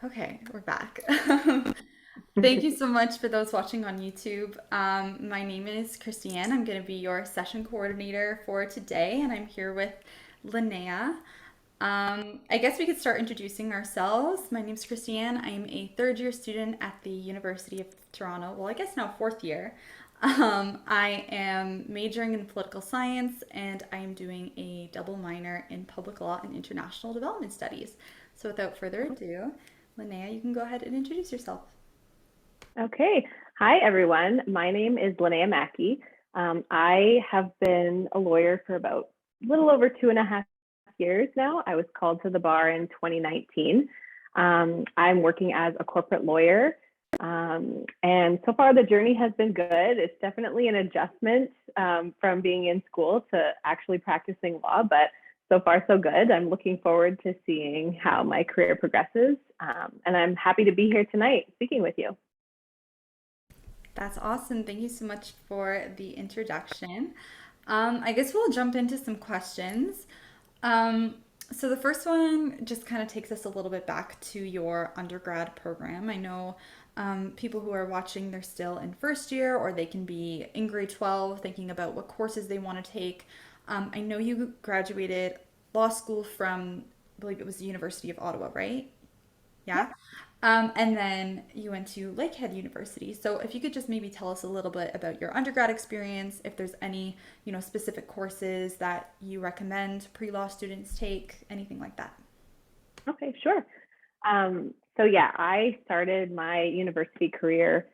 Okay, we're back. Thank you so much for those watching on YouTube. My name is Christiane. I'm going to be your session coordinator for today, and I'm here with Lynnea. I guess we could start introducing ourselves. My name is Christiane. I am a third year student at the University of Toronto. Well, I guess now fourth year. I am majoring in political science and I am doing a double minor in public law and international development studies. So without further ado, Linnea, you can go ahead and introduce yourself. Okay. Hi, everyone. My name is Lynnea Maki. I have been a lawyer for about a little over 2.5 years now. I was called to the bar in 2019. I'm working as a corporate lawyer. And so far, the journey has been good. It's definitely an adjustment from being in school to actually practicing law, but so far, so good. I'm looking forward to seeing how my career progresses. And I'm happy to be here tonight speaking with you. That's awesome. Thank you so much for the introduction. I guess we'll jump into some questions. Um, so the first one just kind of takes us a little bit back to your undergrad program. I know people who are watching, they're still in first year or they can be in grade 12 thinking about what courses they want to take. I know you graduated law school from, I believe it was the University of Ottawa, right? Yeah. Yeah. And then you went to Lakehead University. So if you could just maybe tell us a little bit about your undergrad experience, if there's any, specific courses that you recommend pre-law students take, anything like that. Okay, sure. So yeah, I started my university career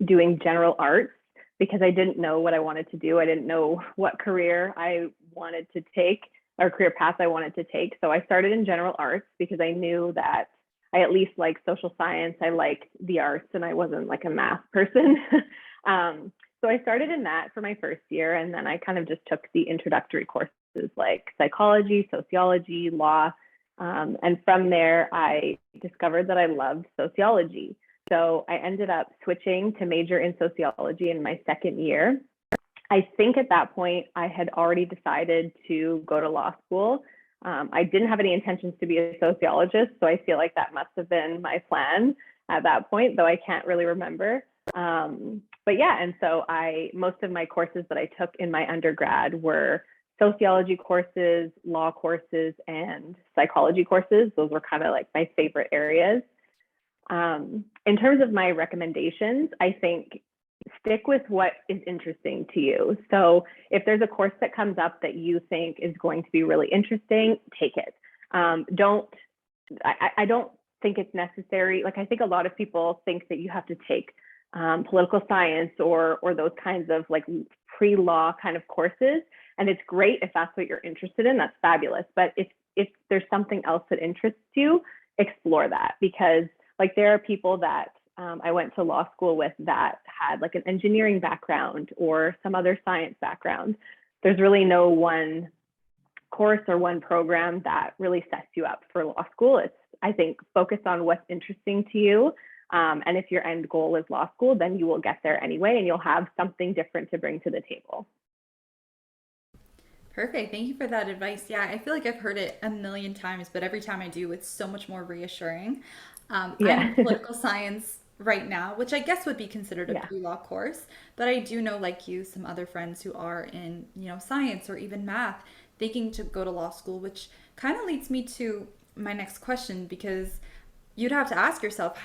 doing general arts because I didn't know what I wanted to do. I didn't know what career I wanted to take or career path I wanted to take. So I started in general arts because I knew that I at least liked social science. I liked the arts and I wasn't like a math person. So I started in that for my first year. And then I kind of just took the introductory courses like psychology, sociology, law, and from there, I discovered that I loved sociology. So I ended up switching to major in sociology in my second year. I think at that point, I had already decided to go to law school. I didn't have any intentions to be a sociologist, so I feel like that must have been my plan at that point, though I can't really remember. But yeah, and so most of my courses that I took in my undergrad were sociology courses, law courses, and psychology courses. Those were kind of like my favorite areas. In terms of my recommendations, I think stick with what is interesting to you. So if there's a course that comes up that you think is going to be really interesting, take it. Don't I don't think it's necessary. Like I think a lot of people think that you have to take political science or those kinds of like pre-law kind of courses. And it's great if that's what you're interested in. That's fabulous. But if there's something else that interests you, explore that because like there are people that I went to law school with that had like an engineering background or some other science background. There's really no one course or one program that really sets you up for law school. It's, I think, focus on what's interesting to you. And if your end goal is law school, then you will get there anyway, and you'll have something different to bring to the table. Perfect. Thank you for that advice. Yeah, I feel like I've heard it a million times, but every time I do, it's so much more reassuring. I'm Yeah. in political science right now, which I guess would be considered a Yeah. pre-law course, but I do know, like you, some other friends who are in, science or even math, thinking to go to law school, which kind of leads me to my next question because you'd have to ask yourself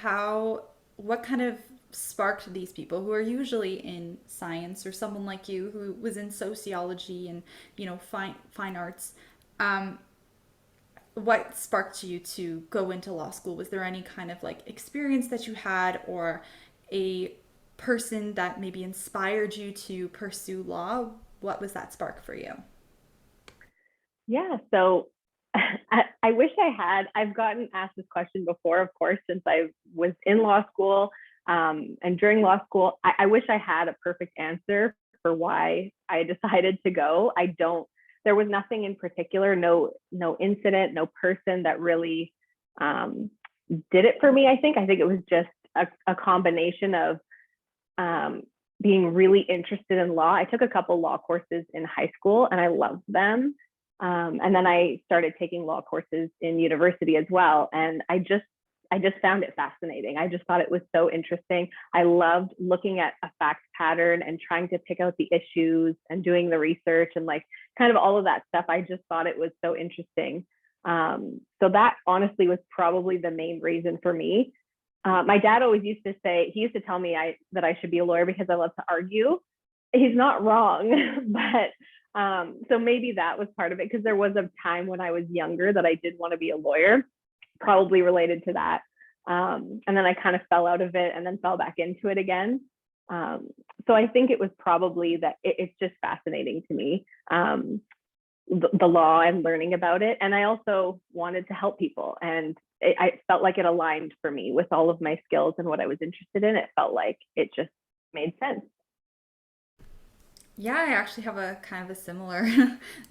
what kind of sparked these people who are usually in science or someone like you who was in sociology and fine arts. um, what sparked you to go into law school? Was there any kind of like experience that you had or a person that maybe inspired you to pursue law? What was that spark for you? Yeah. So I wish I had. I've gotten asked this question before, of course, since I was in law school and during law school. I wish I had a perfect answer for why I decided to go. I don't. There was nothing in particular, no incident, no person that really um, did it for me. I think it was just a combination of um, being really interested in law. I took a couple law courses in high school and I loved them. And then I started taking law courses in university as well. And I just I just found it fascinating. I just thought it was so interesting. I loved looking at a fact pattern and trying to pick out the issues and doing the research and like kind of all of that stuff. I just thought it was so interesting. So that honestly was probably the main reason for me. My dad always used to say, he used to tell me that I should be a lawyer because I love to argue. He's not wrong, but so maybe that was part of it because there was a time when I was younger that I did want to be a lawyer, probably related to that. And then I kind of fell out of it and then fell back into it again. So I think it was probably that it's just fascinating to me, the law and learning about it. And I also wanted to help people. And I felt like it aligned for me with all of my skills and what I was interested in. It felt like it just made sense. Yeah, I actually have a kind of a similar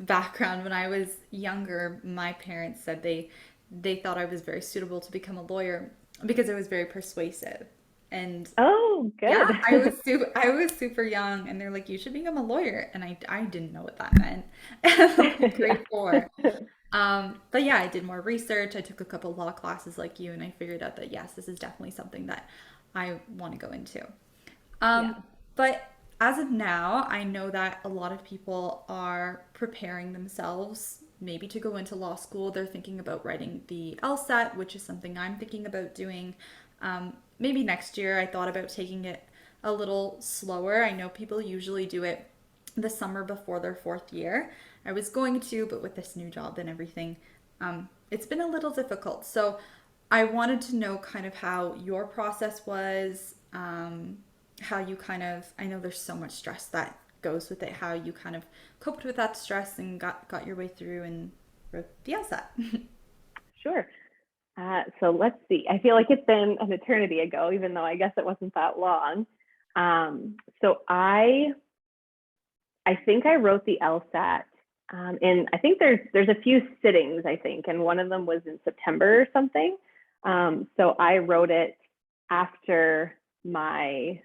background. When I was younger, my parents said they thought I was very suitable to become a lawyer because I was very persuasive. And Oh, yeah, good. I was super young, and they're like, "You should become a lawyer," and I didn't know what that meant. Like Yeah. grade four. But yeah, I did more research. I took a couple law classes like you, and I figured out that yes, this is definitely something that I want to go into. Yeah. But as of now, I know that a lot of people are preparing themselves maybe to go into law school. They're thinking about writing the LSAT, which is something I'm thinking about doing. Maybe next year, I thought about taking it a little slower. I know people usually do it the summer before their fourth year. I was going to, but with this new job and everything, it's been a little difficult. So I wanted to know kind of how your process was, how you kind of, I know there's so much stress that goes with it, how you kind of coped with that stress and got your way through and wrote the LSAT. Sure. So let's see. I feel like it's been an eternity ago, even though I guess it wasn't that long. So I think I wrote the LSAT in I think there's a few sittings I think, and one of them was in September or something. So I wrote it after my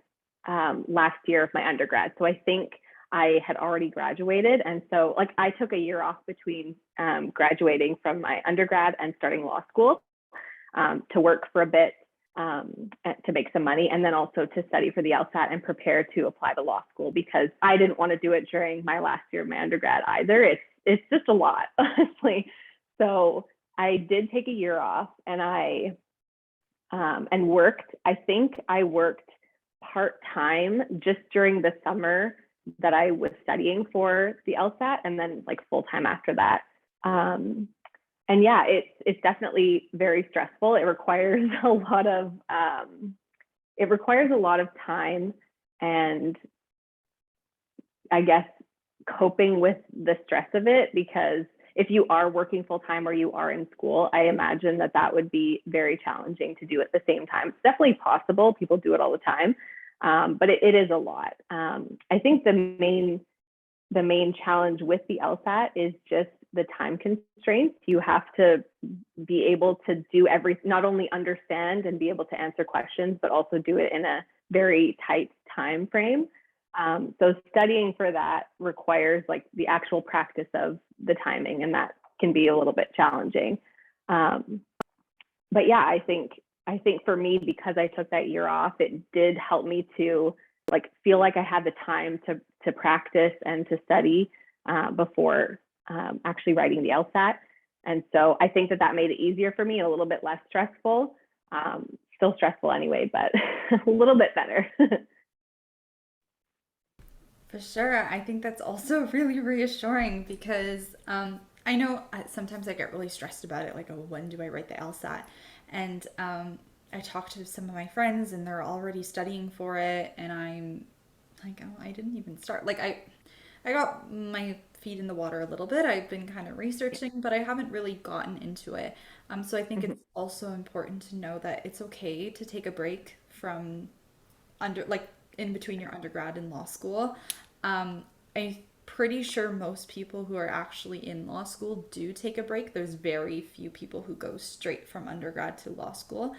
last year of my undergrad. So I think I had already graduated, and so like I took a year off between graduating from my undergrad and starting law school to work for a bit, to make some money, and then also to study for the LSAT and prepare to apply to law school because I didn't want to do it during my last year of my undergrad either. It's just a lot, honestly. So I did take a year off, and I and worked. I think I worked part time just during the summer that I was studying for the LSAT, and then like full time after that. Um, and yeah, it's definitely very stressful. It requires a lot of time, and I guess coping with the stress of it, because if you are working full time or you are in school, I imagine that that would be very challenging to do at the same time. It's definitely possible. People do it all the time, but it is a lot. I think the main challenge with the LSAT is just the time constraints. You have to be able to do not only understand and be able to answer questions, but also do it in a very tight time frame. So studying for that requires like the actual practice of the timing, and that can be a little bit challenging. But yeah, I think for me, because I took that year off, it did help me to like feel like I had the time to practice and to study before actually writing the LSAT. And so I think that that made it easier for me and a little bit less stressful. Still stressful anyway, but a little bit better. For sure. I think that's also really reassuring because I know sometimes I get really stressed about it, like, oh, when do I write the LSAT? And I talk to some of my friends and they're already studying for it, and I'm like, oh, I didn't even start. I got my feet in the water a little bit. I've been kind of researching, but I haven't really gotten into it. So I think it's also important to know that it's okay to take a break from like in between your undergrad and law school. I'm pretty sure most people who are actually in law school do take a break. There's very few people who go straight from undergrad to law school.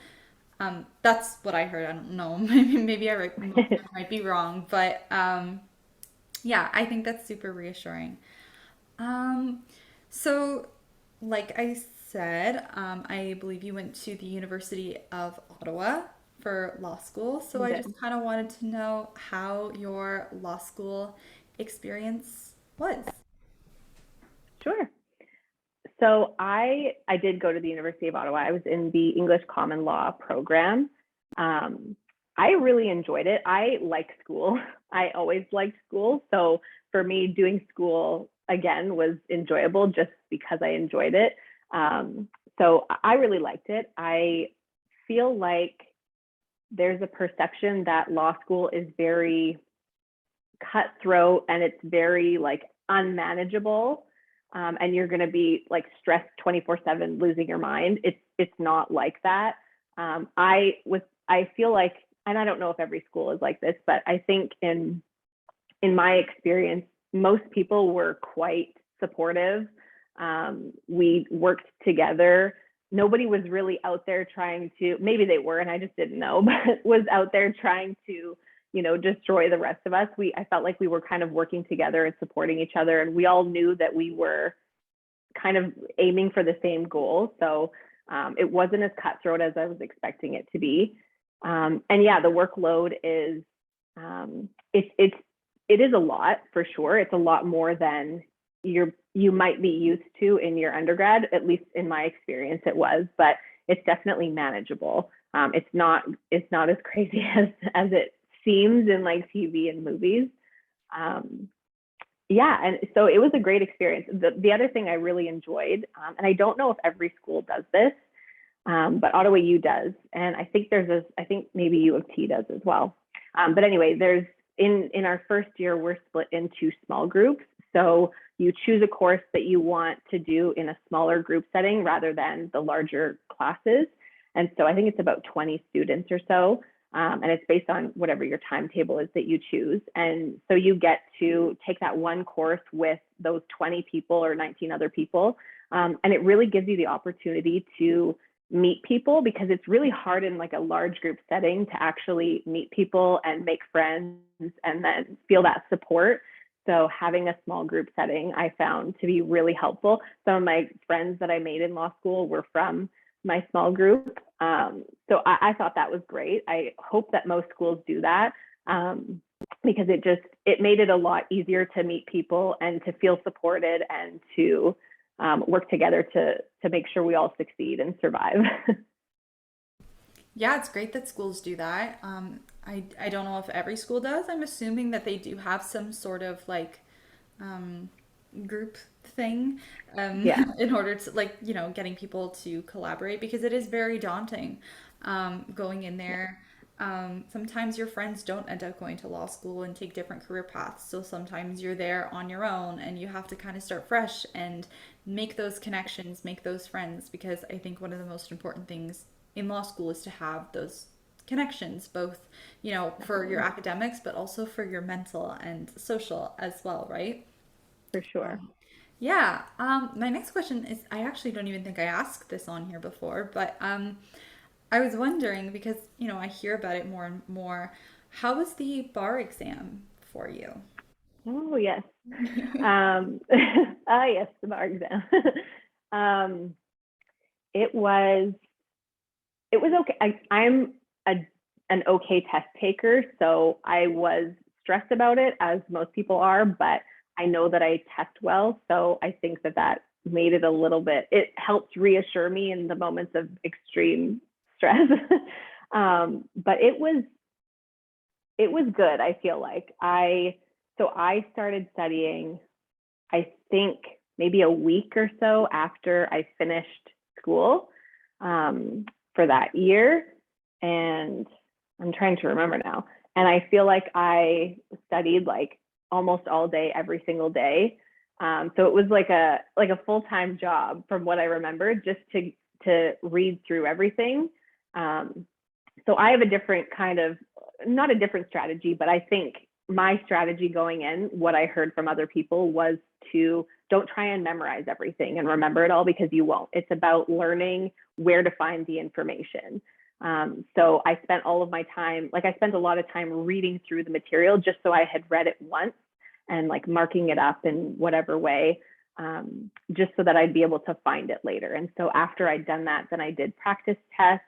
That's what I heard. I don't know. Maybe I might be wrong, but yeah, I think that's super reassuring. Um, so, like I said, I believe you went to the University of Ottawa for law school. So I just kind of wanted to know how your law school experience was. Sure. So I did go to the University of Ottawa. I was in the English Common Law program. Um, I really enjoyed it. I like school. I always liked school. So for me, doing school again was enjoyable just because I enjoyed it. So I really liked it. I feel like there's a perception that law school is very cutthroat and it's very like unmanageable, and you're going to be like stressed 24/7, losing your mind. It's not like that. I feel like, and I don't know if every school is like this, but I think in my experience, most people were quite supportive. We worked together. Nobody was really out there trying to, maybe they were and I just didn't know, but was out there trying to, destroy the rest of us. I felt like we were kind of working together and supporting each other, and we all knew that we were kind of aiming for the same goal. So it wasn't as cutthroat as I was expecting it to be. And yeah, the workload is, it is a lot for sure. It's a lot more than you might be used to in your undergrad. At least in my experience, it was, but it's definitely manageable. It's not as crazy as it seems in like TV and movies. Yeah, and so it was a great experience. The other thing I really enjoyed, and I don't know if every school does this, but Ottawa U does, and I think I think maybe U of T does as well. But anyway, there's in our first year, we're split into small groups. So you choose a course that you want to do in a smaller group setting rather than the larger classes. And so I think it's about 20 students or so. And it's based on whatever your timetable is that you choose. And so you get to take that one course with those 20 people or 19 other people. And it really gives you the opportunity to meet people, because it's really hard in like a large group setting to actually meet people and make friends and then feel that support. So having a small group setting, I found to be really helpful. Some of my friends that I made in law school were from my small group. So I thought that was great. I hope that most schools do that, because it made it a lot easier to meet people and to feel supported and to work together to make sure we all succeed and survive. Yeah, it's great that schools do that. I don't know if every school does. I'm assuming that they do have some sort of like um, group thing, Yeah. in order to like, getting people to collaborate, because it is very daunting going in there. Sometimes your friends don't end up going to law school and take different career paths. So sometimes you're there on your own and you have to kind of start fresh and make those connections, make those friends, because I think one of the most important things in law school is to have those connections, both, for your academics, but also for your mental and social as well, right? For sure. Yeah. My next question is, I actually don't even think I asked this on here before, but I was wondering because, I hear about it more and more. How was the bar exam for you? Oh, yes. Yes, the bar exam. um, it was okay. I'm an okay test taker, so I was stressed about it, as most people are, but I know that I test well, so I think that made it a little bit. It helped reassure me in the moments of extreme stress. But it was good. I feel like I started studying, I think maybe a week or so after I finished school, for that year. And I'm trying to remember now. And I feel like I studied like almost all day, every single day. So it was like a full-time job from what I remember, just to read through everything. So I have a different kind of, not a different strategy, but I think my strategy going in, what I heard from other people, was to don't try and memorize everything and remember it all, because you won't. It's about learning where to find the information. So I spent all of my time, like I spent a lot of time reading through the material just so I had read it once and like marking it up in whatever way. just so that I'd be able to find it later. And so after I'd done that, then I did practice tests.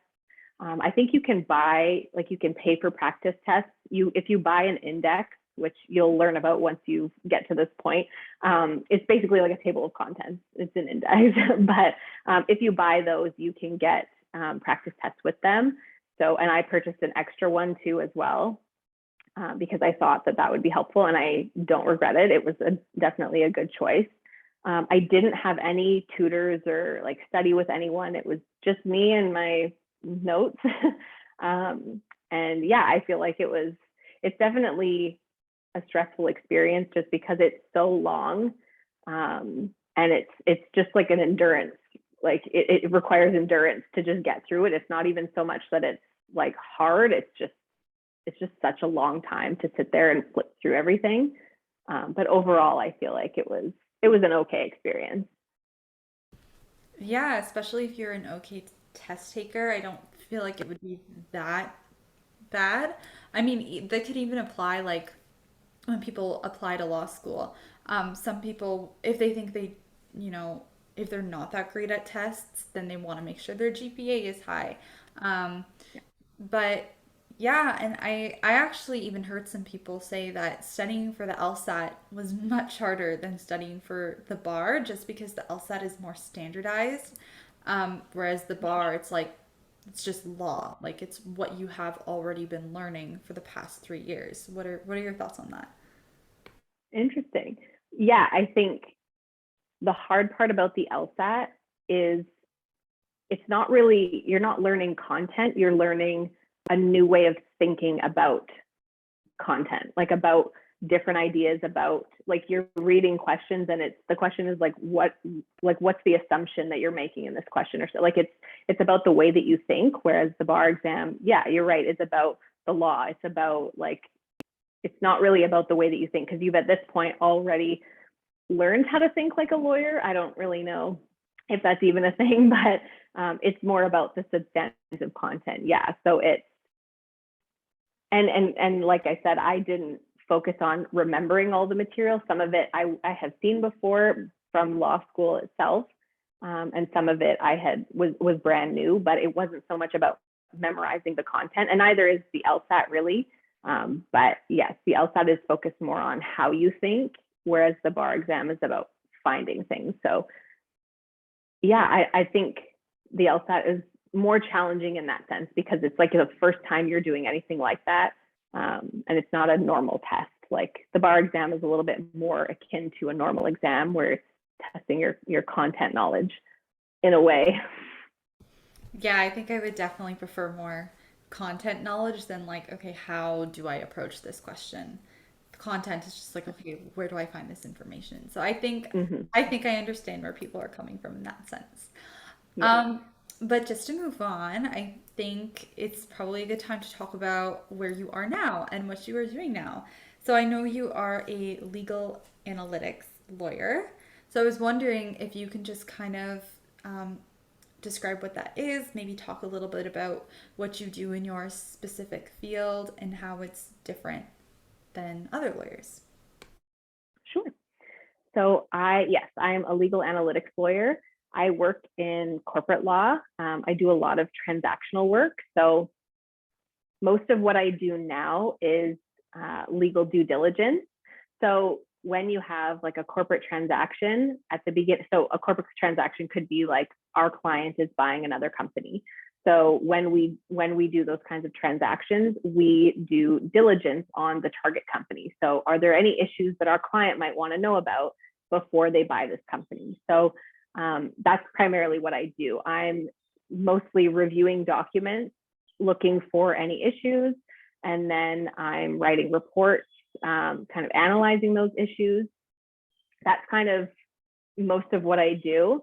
I think you can buy, like you can pay for practice tests. If you buy an index, which you'll learn about once you get to this point, it's basically like a table of contents. It's an index, but if you buy those, you can get practice tests with them. So, and I purchased an extra one too as well, because I thought that would be helpful, and I don't regret it. It was definitely a good choice. I didn't have any tutors or like study with anyone. It was just me and my notes. And yeah, I feel like it's definitely a stressful experience just because it's so long. And it's just like an endurance, like it requires endurance to just get through it. It's not even so much that it's like hard. It's just such a long time to sit there and flip through everything. But overall, I feel like it was an okay experience. Yeah, especially if you're an okay test taker, I don't feel like it would be that bad. I mean, that could even apply like when people apply to law school. Some people, if they think they, you know, if they're not that great at tests, then they want to make sure their GPA is high. Um, but yeah, and I actually even heard some people say that studying for the LSAT was much harder than studying for the bar, just because the LSAT is more standardized. Whereas the bar, it's like, it's just law. Like it's what you have already been learning for the past 3 years. What are your thoughts on that? Interesting. Yeah, I think the hard part about the LSAT is it's not really, you're not learning content, you're learning a new way of thinking about content, like about different ideas, about like you're reading questions and the question is like what's the assumption that you're making in this question, or so like it's about the way that you think, whereas the bar exam, yeah, you're right, it's about the law. It's about like, it's not really about the way that you think, because you've at this point already learned how to think like a lawyer. I don't really know if that's even a thing, but it's more about the substantive content. Yeah. So it's, and like I said, I didn't focus on remembering all the material. Some of it I have seen before from law school itself. And some of it was brand new, but it wasn't so much about memorizing the content, and neither is the LSAT really. But yes, the LSAT is focused more on how you think, whereas the bar exam is about finding things. So yeah, I think the LSAT is more challenging in that sense, because it's like the first time you're doing anything like that. And it's not a normal test. Like the bar exam is a little bit more akin to a normal exam, where it's testing your content knowledge in a way. Yeah, I think I would definitely prefer more content knowledge than like, okay, how do I approach this question? Content is just like, okay, where do I find this information? So Mm-hmm. I think I understand where people are coming from in that sense. Yeah. Um, but just to move on, I think it's probably a good time to talk about where you are now and what you are doing now. So I know you are a legal analytics lawyer. So I was wondering if you can just kind of um, describe what that is, maybe talk a little bit about what you do in your specific field and how it's different than other lawyers. Sure. So yes, I'm a legal analytics lawyer. I work in corporate law. I do a lot of transactional work. So most of what I do now is legal due diligence. So when you have like a corporate transaction at the beginning, so a corporate transaction could be like our client is buying another company. So when we do those kinds of transactions, we do diligence on the target company. So are there any issues that our client might want to know about before they buy this company? So that's primarily what I do. I'm mostly reviewing documents, looking for any issues, and then I'm writing reports, kind of analyzing those issues. That's kind of most of what I do.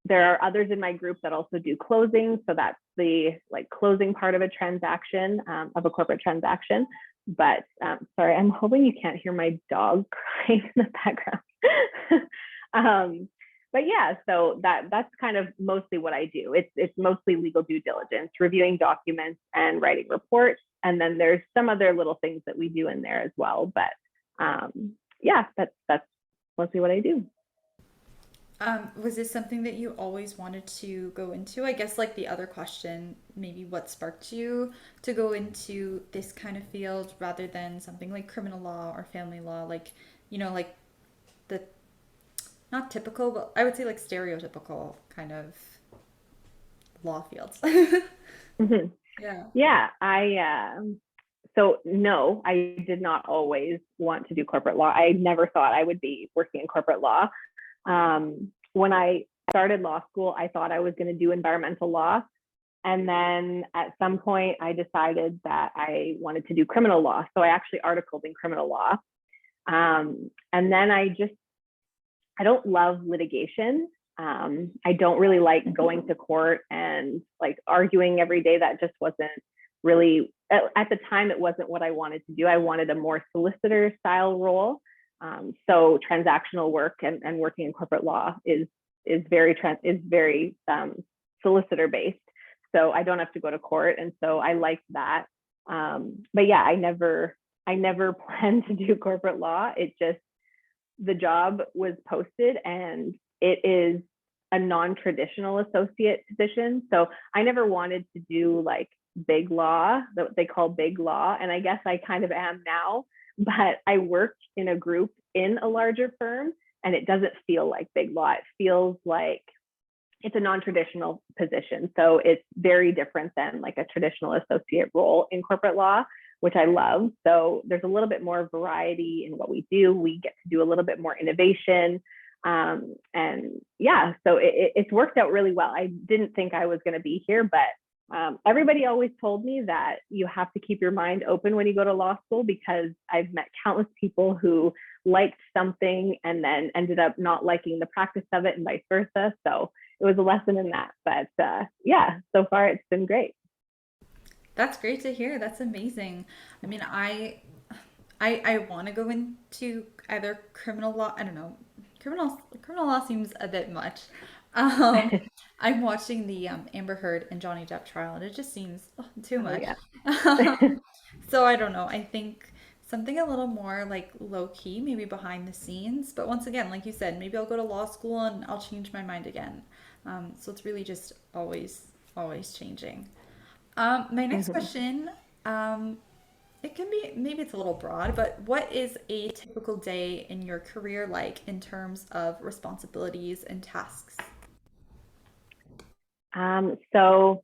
There are others in my group that also do closing. So that's the like closing part of a transaction, of a corporate transaction. But sorry, I'm hoping you can't hear my dog crying in the background. But yeah, so that's kind of mostly what I do. It's mostly legal due diligence, reviewing documents and writing reports. And then there's some other little things that we do in there as well. But yeah, that's mostly what I do. Was this something that you always wanted to go into? I guess like the other question, maybe what sparked you to go into this kind of field rather than something like criminal law or family law, like, like the not typical, but I would say like stereotypical kind of law fields. Mhm. Yeah. Yeah, so no, I did not always want to do corporate law. I never thought I would be working in corporate law. When I started law school, I thought I was going to do environmental law. And then at some point, I decided that I wanted to do criminal law. So I actually articled in criminal law. And then I don't love litigation. I don't really like going to court and like arguing every day. That just wasn't really, at the time, it wasn't what I wanted to do. I wanted a more solicitor style role. So transactional work and working in corporate law is very solicitor based. So I don't have to go to court, and so I liked that. But yeah, I never planned to do corporate law. It just the job was posted, and it is a non-traditional associate position. So I never wanted to do like big law, that they call big law, and I guess I kind of am now. But I worked in a group in a larger firm, and it doesn't feel like big law. It feels like it's a non-traditional position. So it's very different than like a traditional associate role in corporate law, which I love. So there's a little bit more variety in what we do. We get to do a little bit more innovation. And yeah, so it's worked out really well. I didn't think I was going to be here, but everybody always told me that you have to keep your mind open when you go to law school, because I've met countless people who liked something and then ended up not liking the practice of it and vice versa. So it was a lesson in that. But yeah, so far it's been great. That's great to hear. That's amazing. I mean, I want to go into either criminal law. I don't know. Criminal law seems a bit much. Um, I'm watching the Amber Heard and Johnny Depp trial, and it just seems too Oh much. yeah. So I don't know. I think something a little more like low key, maybe behind the scenes. But once again, like you said, maybe I'll go to law school and I'll change my mind again. So it's really just always changing. My next Mhm. question, it can be maybe it's a little broad, but what is a typical day in your career like in terms of responsibilities and tasks? So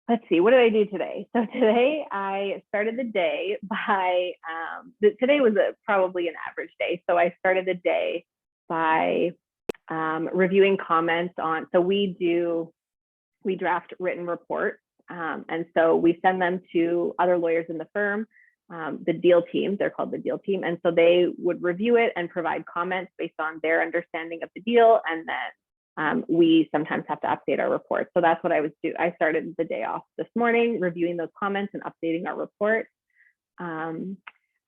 let's see, what did I do today? So today I started the day by, today was probably an average day. So I started the day by reviewing comments on, so we draft written reports. And so we send them to other lawyers in the firm, the deal team, they're called the deal team. And so they would review it and provide comments based on their understanding of the deal. And then we sometimes have to update our report. So that's what I was doing. I started the day off this morning, reviewing those comments and updating our report. Um,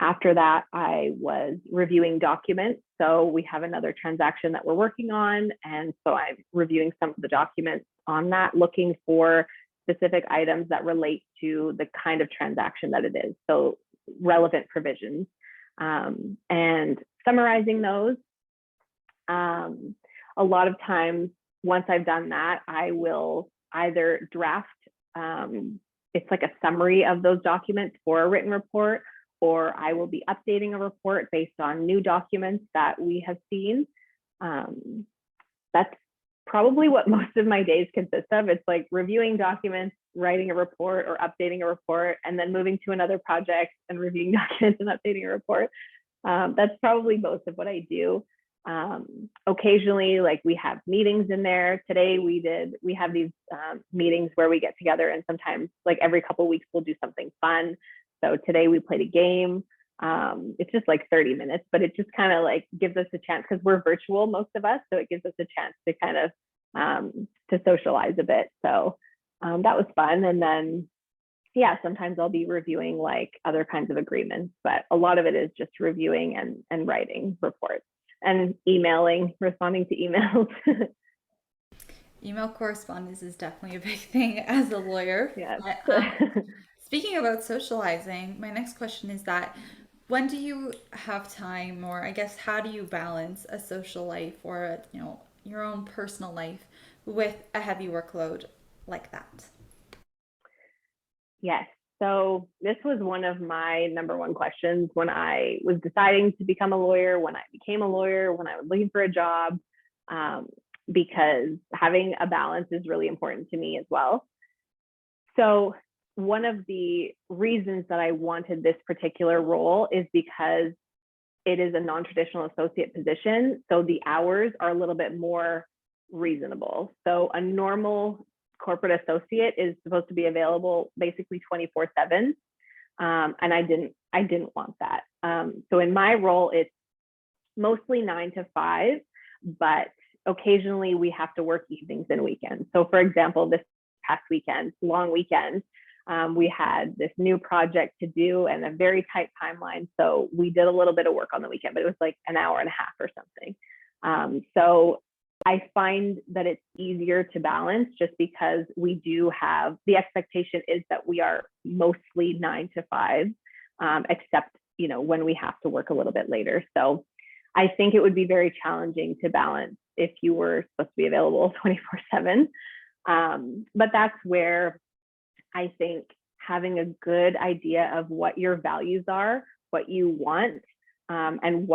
After that, I was reviewing documents. So we have another transaction that we're working on. And so I'm reviewing some of the documents on that, looking for specific items that relate to the kind of transaction that it is. So relevant provisions, and summarizing those. Um, a lot of times, once I've done that, I will either draft, it's like a summary of those documents for a written report, or I will be updating a report based on new documents that we have seen. Um, that's probably what most of my days consist of. It's like reviewing documents, writing a report, or updating a report, and then moving to another project and reviewing documents and updating a report. That's probably most of what I do. Occasionally, like we have meetings in there. Today we have these meetings where we get together, and sometimes like every couple of weeks we'll do something fun. So today we played a game. It's just like 30 minutes, but it just kind of like gives us a chance, because we're virtual, most of us. So it gives us a chance to kind of to socialize a bit. So that was fun. And then, yeah, sometimes I'll be reviewing like other kinds of agreements, but a lot of it is just reviewing and writing reports and emailing, responding to emails. Email correspondence is definitely a big thing as a lawyer. Yes. But speaking about socializing, my next question is that When do you have time, or I guess how do you balance a social life or, your own personal life with a heavy workload like that? Yes. So this was one of my number one questions when I was deciding to become a lawyer, when I became a lawyer, when I was looking for a job, um, because having a balance is really important to me as well. So one of the reasons that I wanted this particular role is because it is a non-traditional associate position. So the hours are a little bit more reasonable. So a normal corporate associate is supposed to be available basically 24/7. And I didn't want that. So in my role, it's mostly 9 to 5, but occasionally we have to work evenings and weekends. So for example, this past weekend, long weekend, we had this new project to do and a very tight timeline. So we did a little bit of work on the weekend, but it was like an hour and a half or something. So I find that it's easier to balance just because we do have the expectation is that we are mostly 9 to 5, except when we have to work a little bit later. So I think it would be very challenging to balance if you were supposed to be available 24/7. But that's where I think having a good idea of what your values are, what you want, and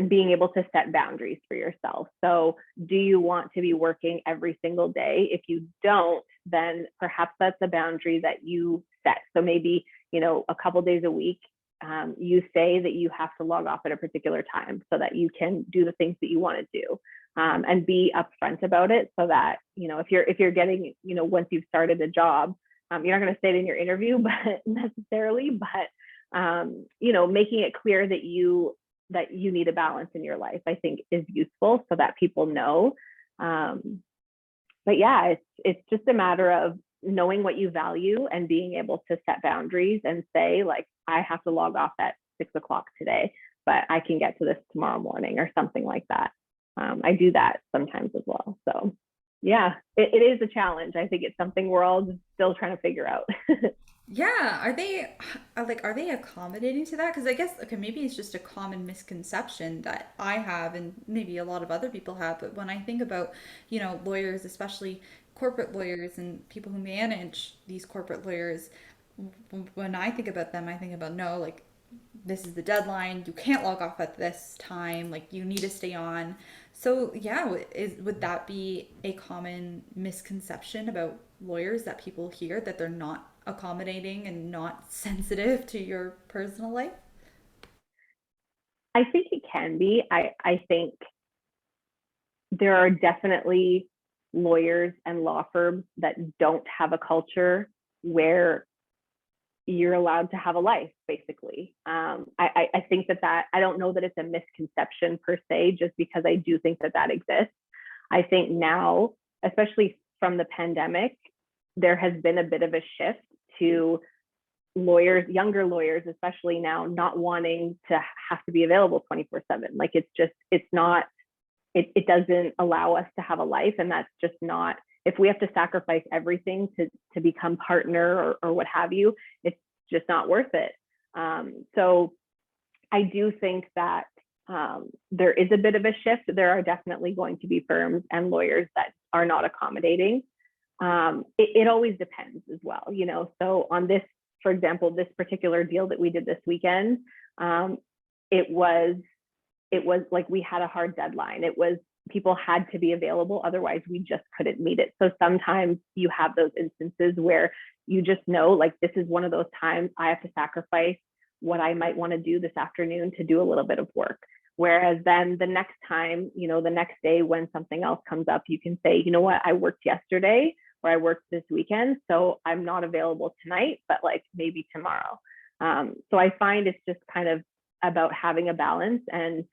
being able to set boundaries for yourself. So, do you want to be working every single day? If you don't, then perhaps that's a boundary that you set. So maybe a couple days a week, you say that you have to log off at a particular time so that you can do the things that you want to do, and be upfront about it so that if you're getting once you've started a job, you're not going to say it in your interview but necessarily, but making it clear that you need a balance in your life, I think is useful so that people know. But yeah, it's just a matter of knowing what you value and being able to set boundaries and say, like, I have to log off at 6 o'clock today, but I can get to this tomorrow morning or something like that. I do that sometimes as well. So yeah, it is a challenge. I think it's something we're all still trying to figure out. Yeah, are they accommodating to that? Because I guess, okay, maybe it's just a common misconception that I have and maybe a lot of other people have, but when I think about, lawyers, especially corporate lawyers and people who manage these corporate lawyers, when I think about them, I think about no, like this is the deadline. You can't log off at this time. Like you need to stay on. So yeah, would that be a common misconception about lawyers that people hear that they're not accommodating and not sensitive to your personal life? I think it can be. I think there are definitely lawyers and law firms that don't have a culture where you're allowed to have a life, basically. I think that I don't know that it's a misconception per se, just because I do think that exists. I think now, especially from the pandemic, there has been a bit of a shift to lawyers, younger lawyers, especially now, not wanting to have to be available 24/7. Like it's not, it doesn't allow us to have a life. And that's just not, if we have to sacrifice everything to become partner or what have you, it's just not worth it. So I do think that there is a bit of a shift. There are definitely going to be firms and lawyers that are not accommodating. It always depends as well, So on this, for example, this particular deal that we did this weekend, it was like we had a hard deadline. It was people had to be available, otherwise we just couldn't meet it. So sometimes you have those instances where you just know, like, this is one of those times I have to sacrifice what I might want to do this afternoon to do a little bit of work. Whereas then the next time, the next day when something else comes up, you can say, you know what, I worked yesterday or I worked this weekend, so I'm not available tonight, but like maybe tomorrow. So I find it's just kind of about having a balance, and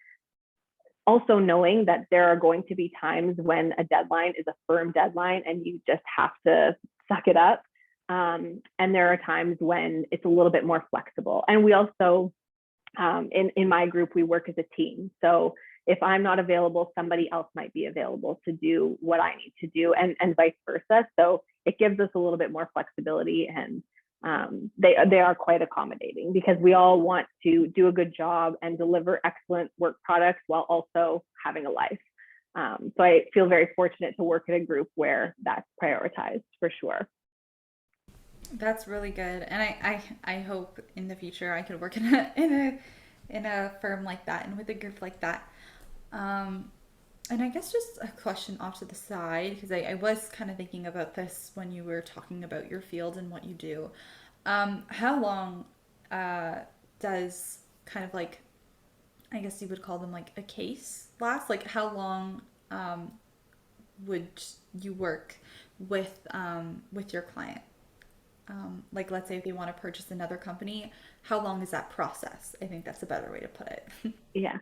also knowing that there are going to be times when a deadline is a firm deadline and you just have to suck it up. And there are times when it's a little bit more flexible. And we also, in my group, we work as a team. So if I'm not available, somebody else might be available to do what I need to do, and vice versa. So it gives us a little bit more flexibility, and they are quite accommodating because we all want to do a good job and deliver excellent work products while also having a life. So I feel very fortunate to work in a group where that's prioritized for sure. That's really good, and I hope in the future I could work in a firm like that and with a group like that. Um, and I guess just a question off to the side, because I was kind of thinking about this when you were talking about your field and what you do. How long uh, does kind of like, I guess you would call them like a case last? Like how long would you work with your client? Like let's say if they want to purchase another company, how long is that process? I think that's a better way to put it. Yeah.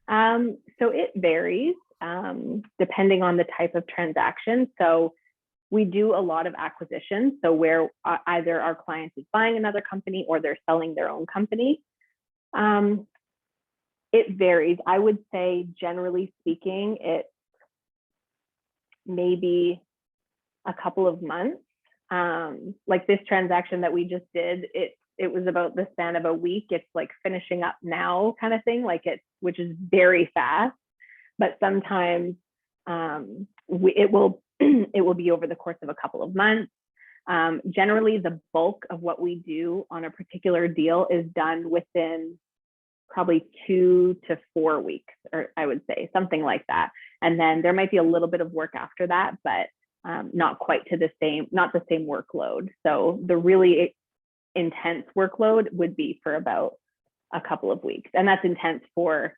So it varies depending on the type of transaction. So we do a lot of acquisitions. So where either our client is buying another company or they're selling their own company. Um, it varies. I would say, generally speaking, it's maybe a couple of months. Like this transaction that we just did, it was about the span of a week. It's like finishing up now kind of thing, like which is very fast. But sometimes it will it will be over the course of a couple of months. Generally, the bulk of what we do on a particular deal is done within probably 2 to 4 weeks, or I would say something like that. And then there might be a little bit of work after that, but not quite to not the same workload. So the really intense workload would be for about a couple of weeks, and that's intense for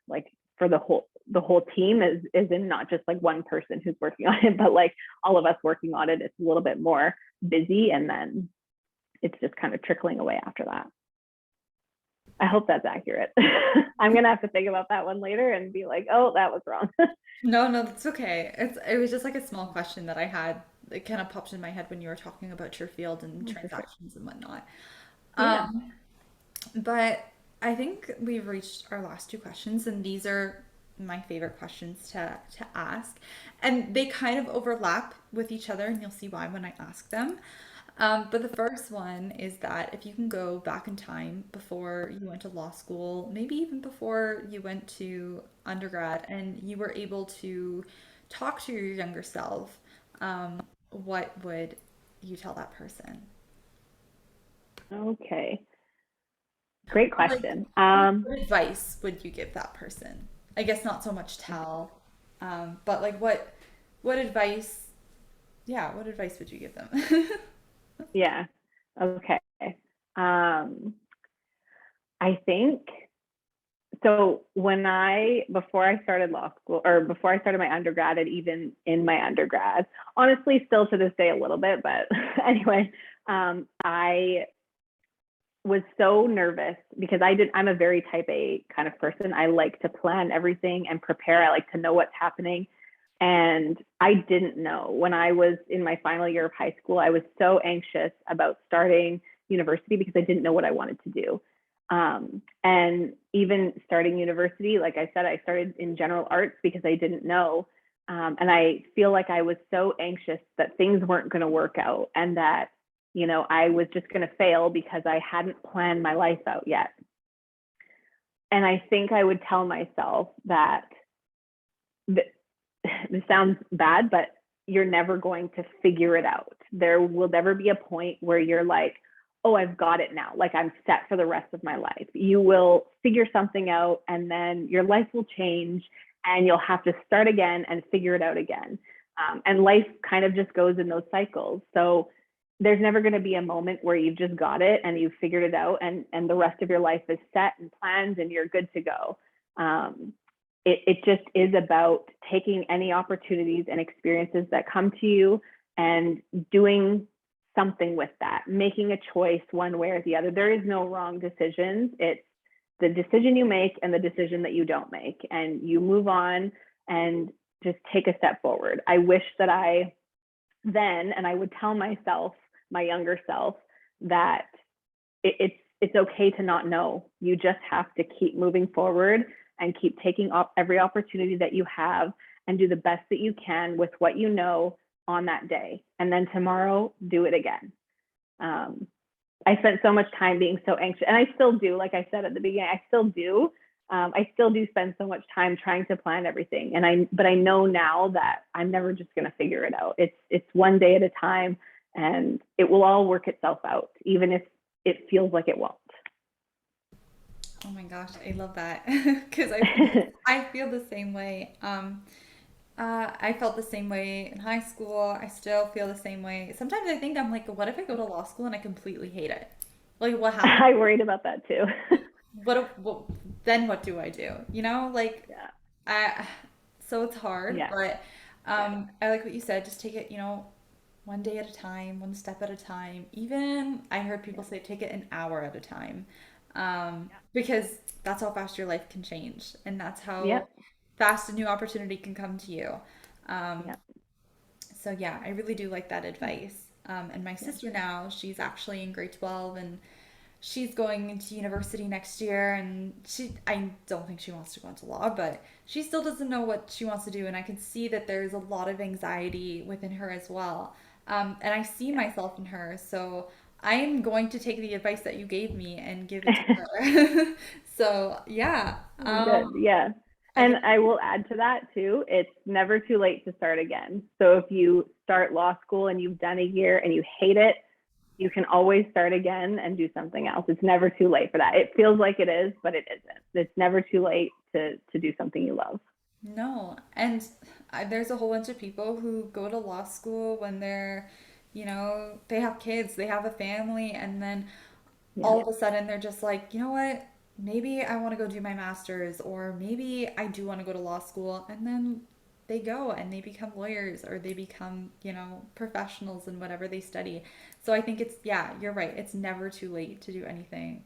the whole team is in not just like one person who's working on it, but like all of us working on it. It's a little bit more busy, and then it's just kind of trickling away after that. I hope that's accurate. I'm gonna have to think about that one later and be like, oh, that was wrong. No, no, that's okay. It was just like a small question that I had. It kind of popped in my head when you were talking about your field and For sure. transactions and whatnot. Yeah. Um, but I think we've reached our last two questions, and these are my favorite questions to ask. And they kind of overlap with each other, and you'll see why when I ask them. But the first one is that if you can go back in time before you went to law school, maybe even before you went to undergrad, and you were able to talk to your younger self, what would you tell that person? Okay. Great Like, question. what advice would you give that person? I guess not so much tell, but like what advice, yeah, what advice would you give them? Yeah. Okay. Um, I think so. Before I started law school, or before I started my undergrad, and even in my undergrad, honestly, still to this day a little bit, but anyway, I was so nervous because I'm a very type A kind of person. I like to plan everything and prepare. I like to know what's happening. And I didn't know. When I was in my final year of high school, I was so anxious about starting university because I didn't know what I wanted to do. And even starting university, like I said, I started in general arts because I didn't know. And I feel like I was so anxious that things weren't going to work out, and that, I was just going to fail because I hadn't planned my life out yet. And I think I would tell myself that this sounds bad, but you're never going to figure it out. There will never be a point where you're like, oh, I've got it now. Like I'm set for the rest of my life. You will figure something out, and then your life will change, and you'll have to start again and figure it out again. And life kind of just goes in those cycles. So there's never going to be a moment where you've just got it and you've figured it out, and the rest of your life is set and planned and you're good to go. It just is about taking any opportunities and experiences that come to you and doing something with that, making a choice one way or the other. There is no wrong decisions. It's the decision you make and the decision that you don't make, and you move on and just take a step forward. I wish that and I would tell myself, my younger self, that it's okay to not know. You just have to keep moving forward and keep taking up every opportunity that you have, and do the best that you can with what you know on that day. And then tomorrow, do it again. I spent so much time being so anxious, and I still do. Like I said at the beginning, I still do. I still do spend so much time trying to plan everything, but I know now that I'm never just going to figure it out. It's one day at a time, and it will all work itself out, even if it feels like it won't. Oh my gosh, I love that because I feel the same way. I felt the same way in high school. I still feel the same way. Sometimes I think I'm like, what if I go to law school and I completely hate it? Like, what happens? I worried about that too. Then what do I do? You know, like Yeah, I so it's hard, yeah, but yeah, I like what you said, just take it, one day at a time, one step at a time. Even I heard people say take it an hour at a time. Because that's how fast your life can change, and that's yeah, how fast a new opportunity can come to you. yeah, Um, so yeah, I really do like that yeah, advice. And my yeah, sister now, she's actually in grade 12 and she's going into university next year, and I don't think she wants to go into law, but she still doesn't know what she wants to do, and I can see that there's a lot of anxiety within her as well. And I see myself in her, so I am going to take the advice that you gave me and give it to yeah. her. So yeah, Good. Yeah. I And guess. I will add to that too, it's never too late to start again. So if you start law school and you've done a year and you hate it, you can always start again and do something else. It's never too late for that. It feels like it is, but it isn't. It's never too late to do something you love. No, and there's a whole bunch of people who go to law school when they're, they have kids, they have a family, and then Yeah. all of a sudden they're just like, you know what? Maybe I want to go do my master's, or maybe I do want to go to law school. And then they go and they become lawyers or they become, professionals in whatever they study. So I think yeah, you're right. It's never too late to do anything.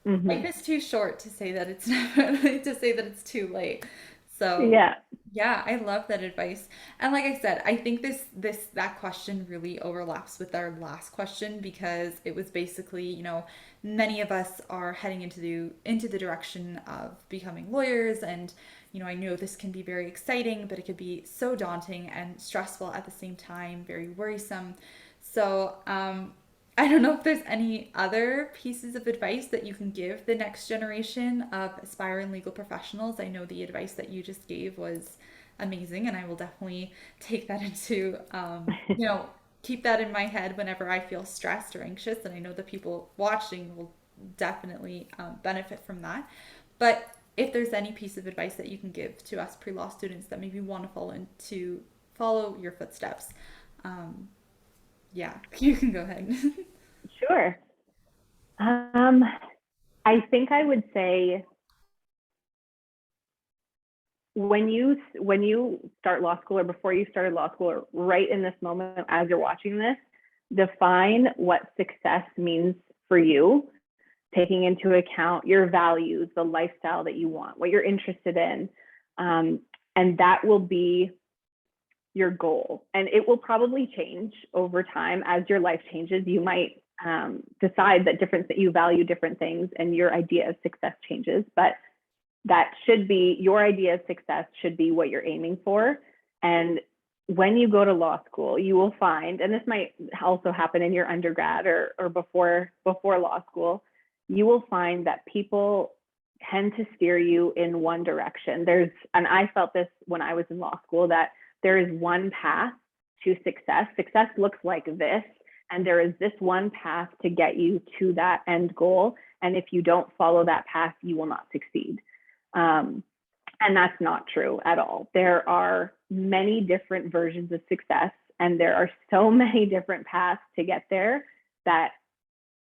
Hmm. Life is too short to say that it's never to say that it's too late. So Yeah. yeah, I love that advice. And like I said, I think that question really overlaps with our last question because it was basically, many of us are heading into the direction of becoming lawyers, and I know this can be very exciting, but it could be so daunting and stressful at the same time, very worrisome. So, I don't know if there's any other pieces of advice that you can give the next generation of aspiring legal professionals. I know the advice that you just gave was amazing, and I will definitely take that into, keep that in my head whenever I feel stressed or anxious. And I know the people watching will definitely benefit from that. But if there's any piece of advice that you can give to us pre-law students that maybe want to follow your footsteps, um, yeah, you can go ahead. Sure. Um, I think I would say when you start law school or before you started law school or right in this moment as you're watching this, define what success means for you, taking into account your values, the lifestyle that you want, what you're interested in, um, and that will be your goal. And it will probably change over time as your life changes. You might decide that you value different things and your idea of success changes, but that should be your idea of success should be what you're aiming for. And when you go to law school, you will find, and this might also happen in your undergrad or before law school, you will find that people tend to steer you in one direction. And I felt this when I was in law school, that there is one path to success. Success looks like this, and there is this one path to get you to that end goal. And if you don't follow that path, you will not succeed. Um, and that's not true at all. There are many different versions of success, and there are so many different paths to get there that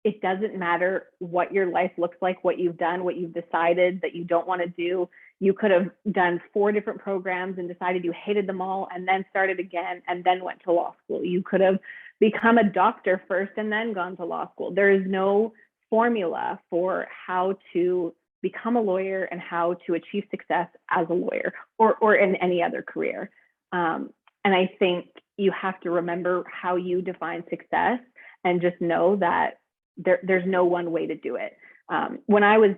it doesn't matter what your life looks like, what you've done, what you've decided that you don't want to do. You could have done 4 different programs and decided you hated them all and then started again and then went to law school. You could have become a doctor first and then gone to law school. There is no formula for how to become a lawyer and how to achieve success as a lawyer or in any other career. And I think you have to remember how you define success and just know that there's no one way to do it. When I was,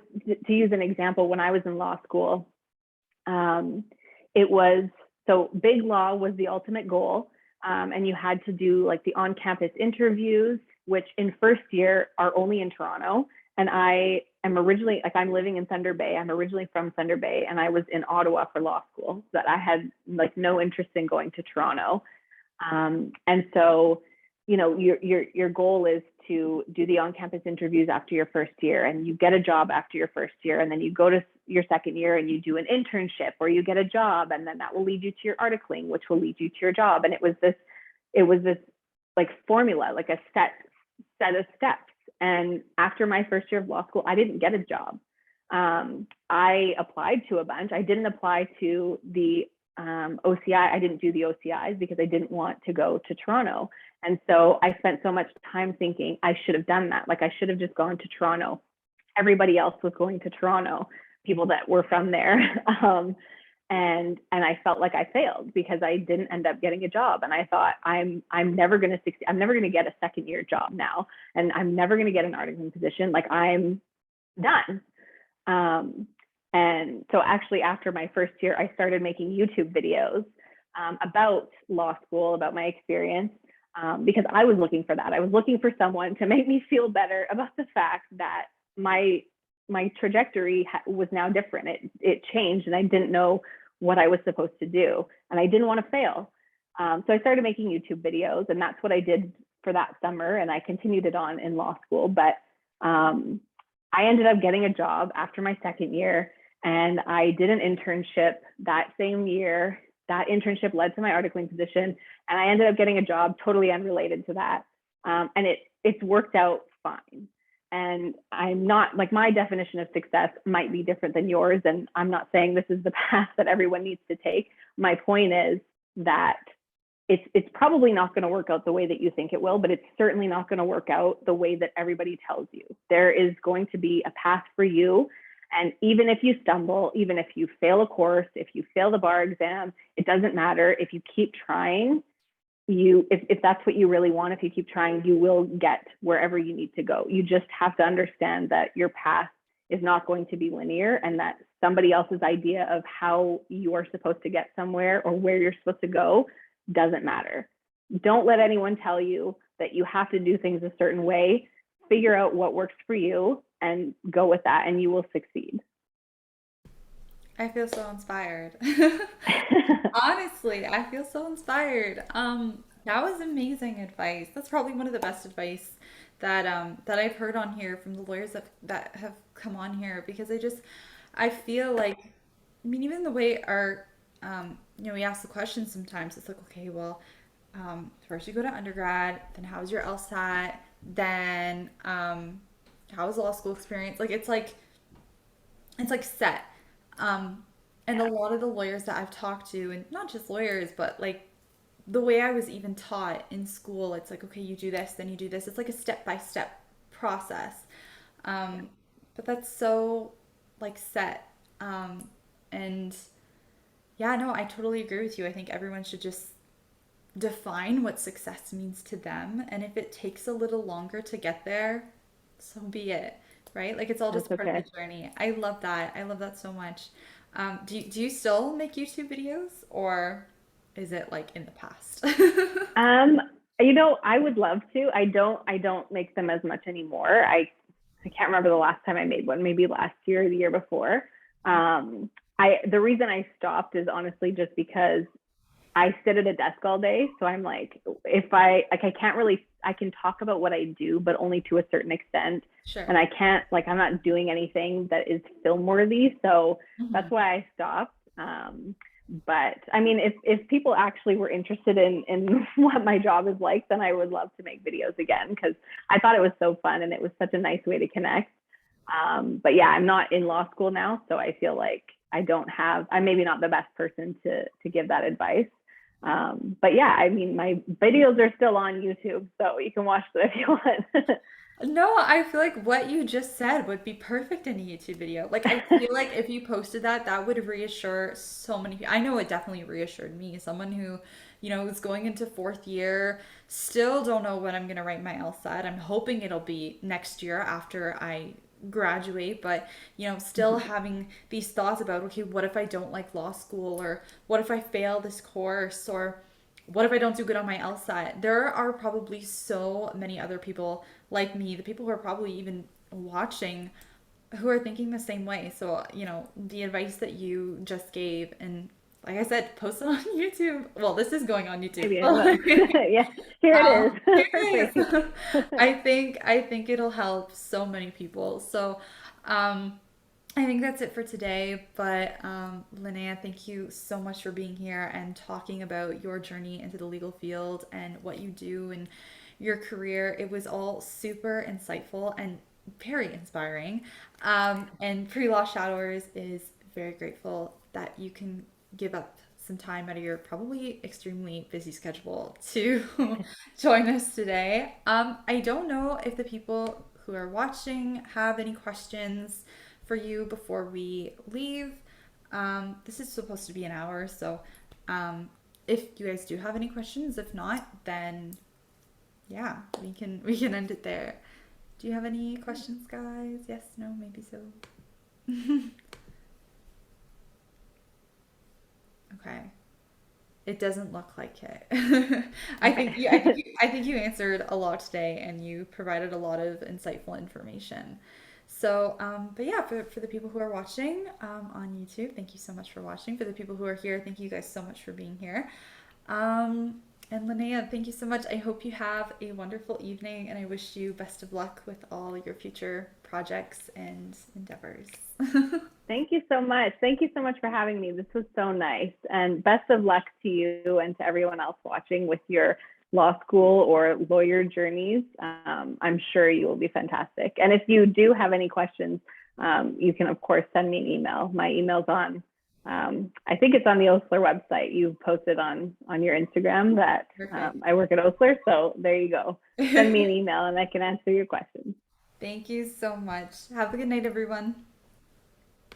to use an example, when I was in law school, it was, so big law was the ultimate goal. And you had to do like the on-campus interviews. which in first year are only in Toronto. And I am originally, like, I'm living in Thunder Bay. I'm originally from Thunder Bay, and I was in Ottawa for law school. That I had like no interest in going to Toronto. And so, your goal is to do the on-campus interviews after your first year, and you get a job after your first year, and then you go to your second year and you do an internship, or you get a job, and then that will lead you to your articling, which will lead you to your job. And it was this like formula, like a set of steps. And after my first year of law school, I didn't get a job. I applied to a bunch. I didn't apply to the OCI. I didn't do the OCIs because I didn't want to go to Toronto. And so I spent so much time thinking I should have done that. Like, I should have just gone to Toronto. Everybody else was going to Toronto, people that were from there. And I felt like I failed because I didn't end up getting a job. And I thought, I'm never going to succeed. I'm never going to get a second year job now. And I'm never going to get an articling position. Like, I'm done. And so actually after my first year, I started making YouTube videos about law school, about my experience, because I was looking for that. I was looking for someone to make me feel better about the fact that my trajectory was now different. It changed, and I didn't know what I was supposed to do, and I didn't want to fail. So I started making YouTube videos, and that's what I did for that summer, and I continued it on in law school. But I ended up getting a job after my second year, and I did an internship that same year. That internship led to my articling position, and I ended up getting a job totally unrelated to that. And it's worked out fine. And I'm not, like, my definition of success might be different than yours. And I'm not saying this is the path that everyone needs to take. My point is that it's probably not going to work out the way that you think it will, but it's certainly not going to work out the way that everybody tells you. There is going to be a path for you. And even if you stumble, even if you fail a course, if you fail the bar exam, it doesn't matter. If you keep trying, if that's what you really want, if you keep trying, you will get wherever you need to go. You just have to understand that your path is not going to be linear, and that somebody else's idea of how you are supposed to get somewhere or where you're supposed to go doesn't matter. Don't let anyone tell you that you have to do things a certain way. Figure out what works for you and go with that, and you will succeed. I feel so inspired. Honestly, I feel so inspired. That was amazing advice. That's probably one of the best advice that I've heard on here from the lawyers that have come on here, because I feel like, I mean, even the way we ask the questions sometimes, it's like, okay, well, first you go to undergrad, then how's your LSAT, then how was law school experience? Like, it's like set. And a lot of the lawyers that I've talked to, and not just lawyers, but like the way I was even taught in school, it's like, okay, you do this, then you do this. It's like a step by step process. Um, but that's so like set. And yeah, no, I totally agree with you. I think everyone should just define what success means to them. And if it takes a little longer to get there, so be it, right? Like, it's all That's just part of okay. the journey. I love that. I love that so much. Do you still make YouTube videos, or is it like in the past? Um, I would love to. I don't make them as much anymore. I can't remember the last time I made one, maybe last year or the year before. The reason I stopped is honestly just because I sit at a desk all day. So I'm like, if I can't really, I can talk about what I do, but only to a certain extent. Sure. And I can't, like, I'm not doing anything that is film worthy. So that's Mhm. why I stopped. But I mean, if people actually were interested in what my job is like, then I would love to make videos again, because I thought it was so fun and it was such a nice way to connect. But yeah, I'm not in law school now, so I feel like I'm maybe not the best person to give that advice. But yeah, I mean, my videos are still on YouTube, so you can watch them if you want. No, I feel like what you just said would be perfect in a YouTube video. Like, I feel like if you posted that, that would reassure so many people. I know it definitely reassured me, someone who, is going into fourth year, still don't know when I'm gonna write my LSAT. I'm hoping it'll be next year after I graduate, but still having these thoughts about, okay, what if I don't like law school, or what if I fail this course, or what if I don't do good on my LSAT? There are probably so many other people like me, the people who are probably even watching, who are thinking the same way. So, the advice that you just gave, and like I said, post it on YouTube. Well, this is going on YouTube. Maybe I will. Yeah, here it Here is for it free. is. I think it'll help so many people. So, um, I think that's it for today. But Linnea, thank you so much for being here and talking about your journey into the legal field and what you do and your career. It was all super insightful and very inspiring. And Pre-Law Shadowers is very grateful that you can give up some time out of your probably extremely busy schedule to join us today. I don't know if the people who are watching have any questions for you before we leave. This is supposed to be an hour, so if you guys do have any questions, if not, then yeah, we can end it there. Do you have any questions, guys? Yes, no, maybe so. Okay. It doesn't look like it. Okay. I think you answered a lot today, and you provided a lot of insightful information. So, but yeah, for the people who are watching on YouTube, thank you so much for watching. For the people who are here, thank you guys so much for being here. And Linnea, thank you so much. I hope you have a wonderful evening, and I wish you best of luck with all your future projects and endeavors. Thank you so much. Thank you so much for having me. This was so nice. And best of luck to you and to everyone else watching with your law school or lawyer journeys. I'm sure you will be fantastic. And if you do have any questions, you can, of course, send me an email. My email's on, I think it's on the Osler website. You posted on your Instagram that Perfect. I work at Osler. So there you go. Send me an email and I can answer your questions. Thank you so much. Have a good night, everyone.